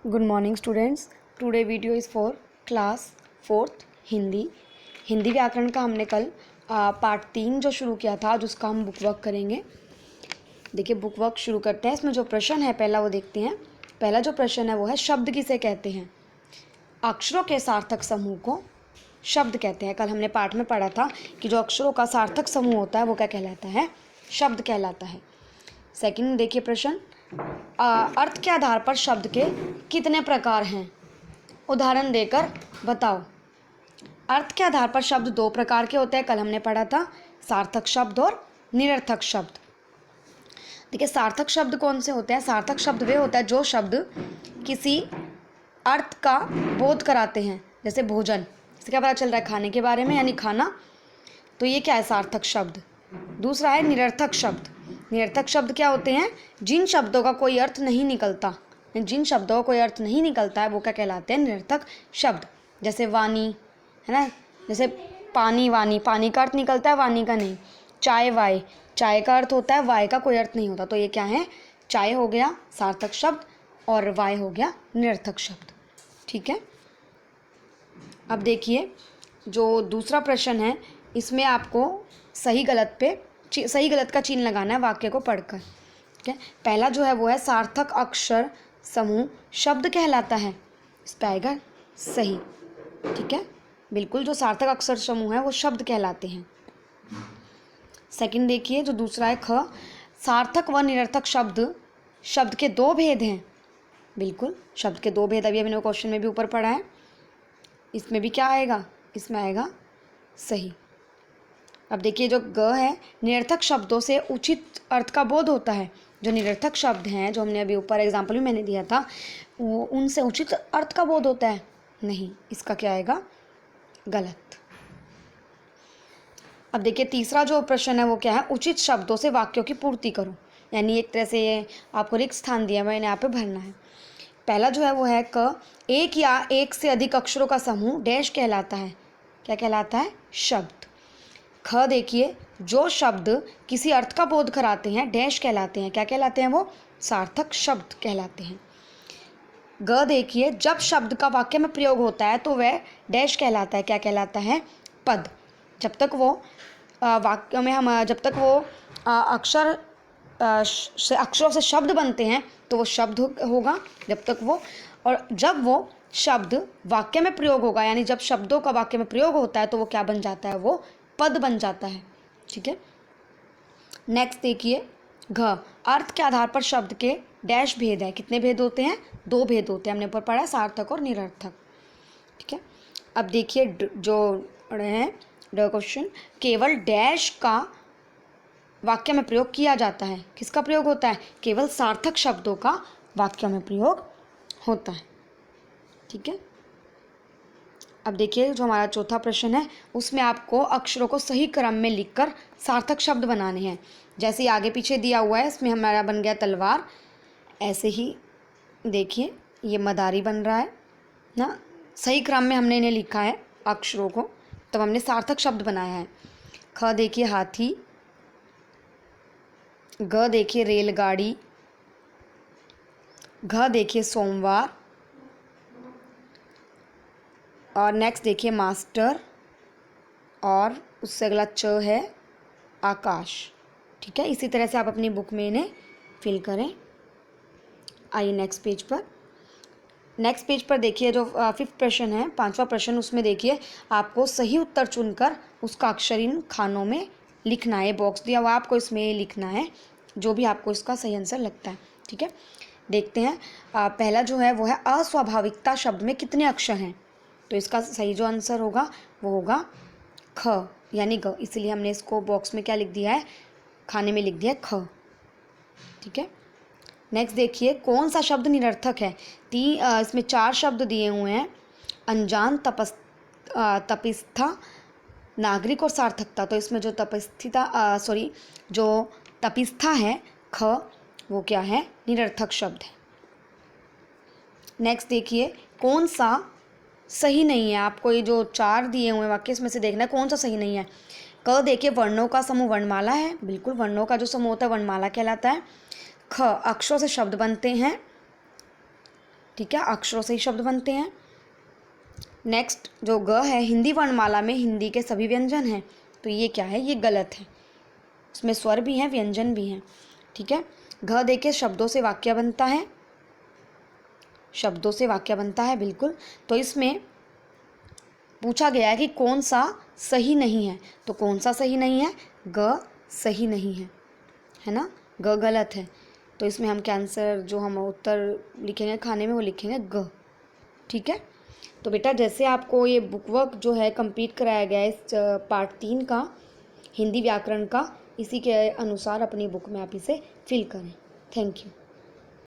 Good morning students. Today video is for class 4th Hindi व्याकरण का हमने कल पार्ट 3 जो शुरू किया था, आज उसका हम बुक वर्क करेंगे। देखिए बुक वर्क शुरू करते हैं। इसमें जो प्रश्न है पहला वो देखते हैं। पहला जो प्रश्न है वो है शब्द किसे कहते हैं। अक्षरों के सार्थक समूह को शब्द कहते हैं। कल हमने पाठ में पढ़ा था कि जो अक्षरों का सार्थक समूह होता है वो क्या कहलाता है, शब्द कहलाता है। सेकंड देखिए प्रश्न, अर्थ के आधार पर शब्द के कितने प्रकार हैं, उदाहरण देकर बताओ। अर्थ के आधार पर शब्द दो प्रकार के होते हैं, कल हमने पढ़ा था, सार्थक शब्द और निरर्थक शब्द। देखिए सार्थक शब्द कौन से होते हैं। सार्थक शब्द वे होता है जो शब्द किसी अर्थ का बोध कराते हैं, जैसे भोजन, इससे क्या पता चल रहा है, खाने के बारे में, यानी खाना, तो ये क्या है, सार्थक शब्द। दूसरा है निरर्थक शब्द। निरर्थक शब्द क्या होते हैं, जिन शब्दों का कोई अर्थ नहीं निकलता, जिन शब्दों का कोई अर्थ नहीं निकलता है वो क्या कहलाते हैं, निरर्थक शब्द। जैसे वाणी है ना, जैसे पानी, वाणी, पानी का अर्थ निकलता है, वाणी का नहीं। चाय, वाय, चाय का अर्थ होता है, वाय का कोई अर्थ नहीं होता, तो ये क्या है, चाय हो गया सार्थक शब्द और वाय हो गया निरर्थक शब्द। ठीक है। अब देखिए जो दूसरा प्रश्न है, इसमें आपको सही गलत का चिन्ह लगाना है वाक्य को पढ़कर। ठीक है। पहला जो है वो है सार्थक अक्षर समूह शब्द कहलाता है, इस पर आएगा सही। ठीक है, बिल्कुल, जो सार्थक अक्षर समूह है वो शब्द कहलाते हैं। सेकंड देखिए जो दूसरा है ख, सार्थक व निरर्थक शब्द के दो भेद हैं। बिल्कुल, शब्द के दो भेद अभी मैंने क्वेश्चन में भी ऊपर पढ़ा है। इसमें भी क्या आएगा, इसमें आएगा सही। अब देखिए जो ग है, निरर्थक शब्दों से उचित अर्थ का बोध होता है। जो निरर्थक शब्द हैं, जो हमने अभी ऊपर एग्जाम्पल भी मैंने दिया था, वो उनसे उचित अर्थ का बोध होता है, नहीं, इसका क्या आएगा, गलत। अब देखिए तीसरा जो प्रश्न है वो क्या है, उचित शब्दों से वाक्यों की पूर्ति करो, यानी एक तरह से ये आपको रिक्त स्थान दिया, मैंने यहाँ पे भरना है। पहला जो है वो है क, एक या एक से अधिक अक्षरों का समूह डैश कहलाता है, क्या कहलाता है, शब्द। ख देखिए जो शब्द किसी अर्थ का बोध कराते हैं डैश कहलाते हैं, क्या कहलाते हैं, वो सार्थक शब्द कहलाते हैं। ग देखिए जब शब्द का वाक्य में प्रयोग होता है तो वह डैश कहलाता है, क्या कहलाता है, पद। जब तक वो वाक्य में हम जब तक वो अक्षरों से शब्द बनते हैं तो वो शब्द होगा, जब तक वो, और जब वो शब्द वाक्य में प्रयोग होगा, यानी जब शब्दों का वाक्य में प्रयोग होता है तो वो क्या बन जाता है, वो पद बन जाता है। ठीक है। नेक्स्ट देखिए घ, अर्थ के आधार पर शब्द के डैश भेद है, कितने भेद होते हैं, दो भेद होते हैं, हमने ऊपर पढ़ा है, सार्थक और निरर्थक। ठीक है। अब देखिए जो है क्वेश्चन, केवल डैश का वाक्य में प्रयोग किया जाता है, किसका प्रयोग होता है, केवल सार्थक शब्दों का वाक्य में प्रयोग होता है। ठीक है। अब देखिए जो हमारा चौथा प्रश्न है उसमें आपको अक्षरों को सही क्रम में लिखकर सार्थक शब्द बनाने हैं। जैसे आगे पीछे दिया हुआ है, इसमें हमारा बन गया तलवार, ऐसे ही देखिए ये मदारी बन रहा है ना, सही क्रम में हमने इन्हें लिखा है अक्षरों को, तब हमने सार्थक शब्द बनाया है। ख देखिए हाथी, ग देखिए रेलगाड़ी, घ देखिए सोमवार, और नेक्स्ट देखिए मास्टर, और उससे अगला च है आकाश। ठीक है, इसी तरह से आप अपनी बुक में इन्हें फिल करें। आइए नेक्स्ट पेज पर देखिए जो फिफ्थ प्रश्न है, पांचवा प्रश्न, उसमें देखिए आपको सही उत्तर चुनकर उसका अक्षर इन खानों में लिखना है। बॉक्स दिया हुआ आपको, इसमें लिखना है जो भी आपको इसका सही आंसर लगता है। ठीक है, देखते हैं। पहला जो है वो है अस्वाभाविकता शब्द में कितने अक्षर हैं, तो इसका सही जो आंसर होगा वो होगा ख, यानी ग, इसलिए हमने इसको बॉक्स में क्या लिख दिया है, खाने में लिख दिया है ख। ठीक है। नेक्स्ट देखिए कौन सा शब्द निरर्थक है। इसमें 4 शब्द दिए हुए हैं, अनजान, तपिस्था, नागरिक और सार्थकता। तो इसमें जो जो तपिस्था है ख, वो क्या है, निरर्थक शब्द है। नेक्स्ट देखिए कौन सा सही नहीं है, आपको ये जो 4 दिए हुए वाक्य इसमें से देखना है कौन सा सही नहीं है। क देखिए वर्णों का समूह वर्णमाला है, बिल्कुल, वर्णों का जो समूह होता है वर्णमाला कहलाता है। ख, अक्षरों से शब्द बनते हैं। ठीक है, अक्षरों से ही शब्द बनते हैं। नेक्स्ट जो ग है, हिंदी वर्णमाला में हिंदी के सभी व्यंजन हैं, तो ये क्या है, ये गलत है। इसमें स्वर भी हैं, व्यंजन भी हैं। ठीक है, घ देखिए शब्दों से वाक्य बनता है, शब्दों से वाक्य बनता है बिल्कुल। तो इसमें पूछा गया है कि कौन सा सही नहीं है, तो कौन सा सही नहीं है, ग सही नहीं है ना, ग गलत है। तो इसमें हम कैंसर जो हम उत्तर लिखेंगे खाने में वो लिखेंगे ग। ठीक है, तो बेटा जैसे आपको ये बुक वर्क जो है कंप्लीट कराया गया है इस पार्ट 3 का हिंदी व्याकरण का, इसी के अनुसार अपनी बुक में आप इसे फिल करें। Thank you.